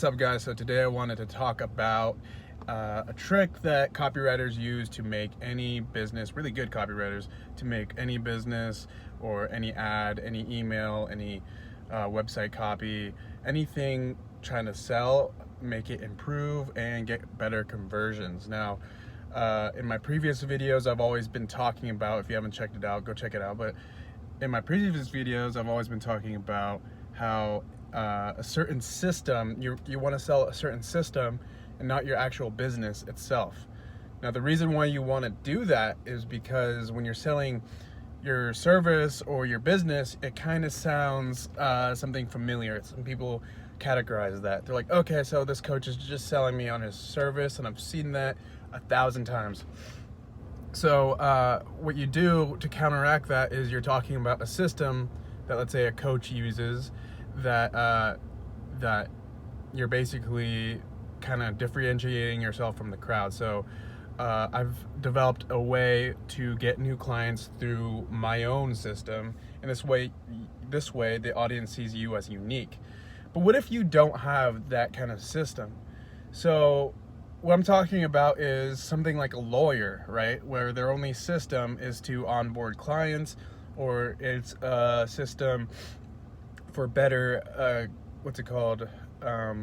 What's up, guys? So today I wanted to talk about a trick that copywriters use to make any business, really good copywriters, to make any business or any ad, any email, any website copy, anything trying to sell, make it improve and get better conversions. Now, in my previous videos, I've always been talking about, if you haven't checked it out, go check it out. But in my previous videos, I've always been talking about how a certain system, you want to sell a certain system and not your actual business itself. Now, the reason why you want to do that is because when you're selling your service or your business, it kind of sounds something familiar. Some people categorize that. They're like, okay, so this coach is just selling me on his service, and I've seen that 1,000 times. So what you do to counteract that is you're talking about a system that, let's say, a coach uses that you're basically kind of differentiating yourself from the crowd. So I've developed a way to get new clients through my own system, and this way the audience sees you as unique. But what if you don't have that kind of system? So what I'm talking about is something like a lawyer, right? Where their only system is to onboard clients, or it's a system for better,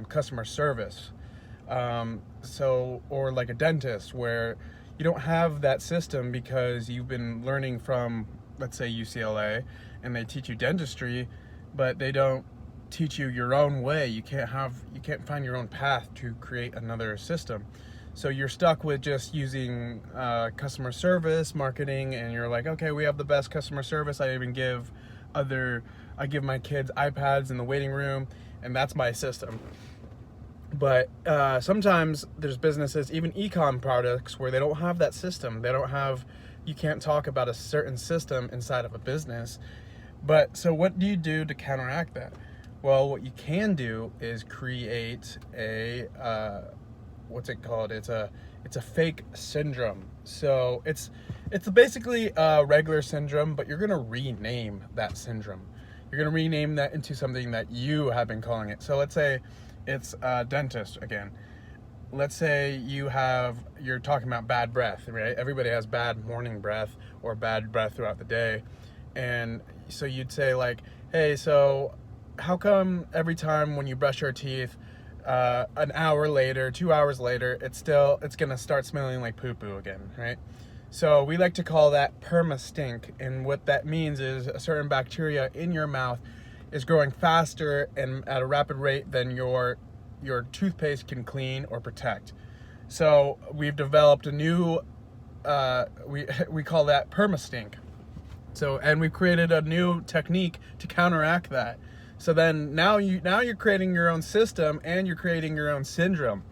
customer service. Or like a dentist, where you don't have that system because you've been learning from, let's say, UCLA, and they teach you dentistry, but they don't teach you your own way. You can't find your own path to create another system. So you're stuck with just using customer service marketing, and you're like, okay, we have the best customer service. I give my kids iPads in the waiting room, and that's my system. But sometimes there's businesses, even e-com products, where they don't have that system. You can't talk about a certain system inside of a business. But so what do you do to counteract that? Well, what you can do is create a it's a fake syndrome. So it's basically a regular syndrome, but you're gonna rename that syndrome. You're gonna rename that into something that you have been calling it. So let's say it's a dentist again. Let's say you're talking about bad breath, right? Everybody has bad morning breath or bad breath throughout the day. And so you'd say like, hey, so how come every time when you brush your teeth, an hour later, 2 hours later, it's gonna start smelling like poo-poo again, right? So we like to call that perma-stink, and what that means is a certain bacteria in your mouth is growing faster and at a rapid rate than your toothpaste can clean or protect. So we've developed a new, we call that perma-stink. So, and we've created a new technique to counteract that. So then now you're creating your own system, and you're creating your own syndrome.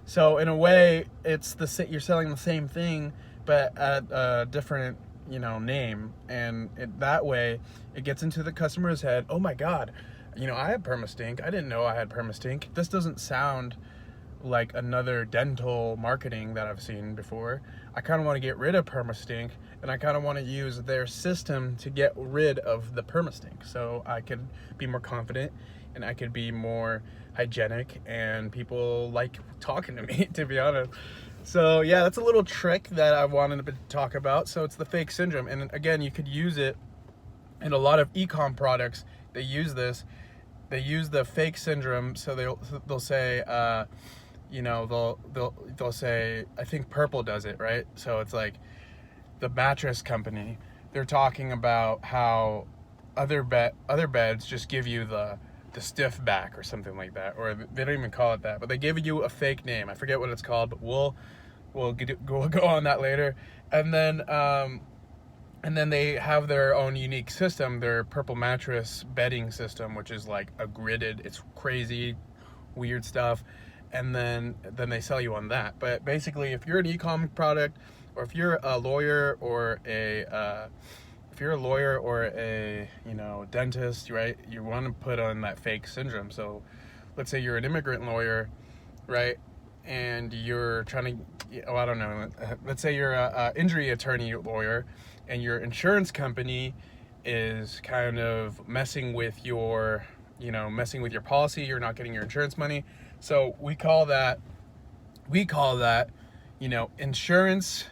So in a way, you're selling the same thing, but at a different name, and that way it gets into the customer's head. Oh my God, I have perma-stink. I didn't know I had perma-stink. This doesn't sound like another dental marketing that I've seen before. I kind of want to get rid of perma-stink, and I kind of want to use their system to get rid of the perma-stink, so I could be more confident and I could be more hygienic, and people like talking to me, to be honest. So yeah, that's a little trick that I wanted to talk about. So it's the fake syndrome, and again, you could use it in a lot of e-com products. They use this. They use the fake syndrome. So they'll say, they'll say, I think Purple does it, right? So it's like the mattress company. They're talking about how other beds just give you the stiff back or something like that, or they don't even call it that, but they give you a fake name. I forget what it's called, but we'll go on that later. And then they have their own unique system, their Purple mattress bedding system, which is like a gridded, it's crazy, weird stuff. And then they sell you on that. But basically, if you're an e-com product, or if you're a lawyer or a dentist, right, you want to put on that fake syndrome. So let's say you're an immigrant lawyer, right, and you're trying to, let's say you're a injury attorney lawyer, and your insurance company is kind of messing with your policy. You're not getting your insurance money. So we call that, you know, insurance.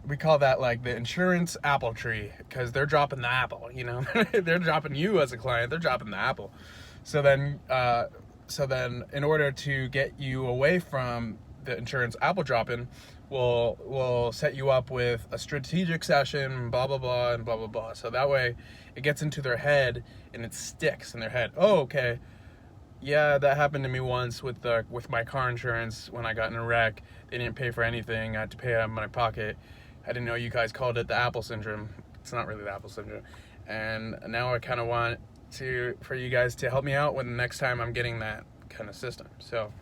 We call that like the insurance apple tree, because they're dropping the apple, you know. They're dropping you as a client, they're dropping the apple. So then in order to get you away from the insurance apple dropping, we'll set you up with a strategic session, blah blah blah and blah blah blah. So that way it gets into their head and it sticks in their head. Oh, okay, yeah, that happened to me once with my car insurance. When I got in a wreck, they didn't pay for anything. I had to pay out of my pocket. I didn't know you guys called it the Apple syndrome. It's not really the Apple syndrome. And now I kind of want for you guys to help me out when the next time I'm getting that kind of system. So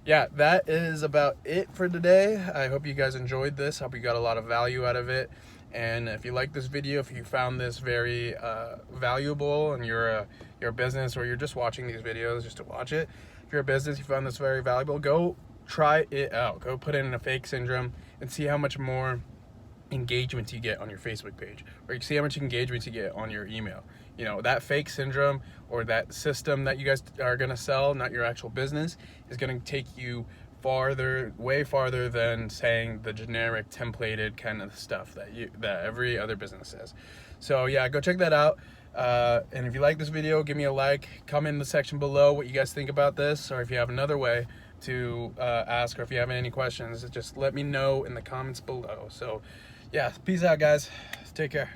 yeah, that is about it for today. I hope you guys enjoyed this. I hope you got a lot of value out of it. And if you like this video, if you found this very valuable, and you're a business, or you're just watching these videos just to watch it, if you're a business, you found this very valuable, go try it out. Go put in a fake syndrome and see how much more engagement you get on your Facebook page, or you see how much engagement you get on your email. You know, that fake syndrome or that system that you guys are going to sell, not your actual business, is going to take you farther, way farther than saying the generic templated kind of stuff that every other business says. So yeah, go check that out. And if you like this video, give me a like, comment in the section below what you guys think about this, or if you have another way to ask, or if you have any questions, just let me know in the comments below. So yeah, peace out guys, take care.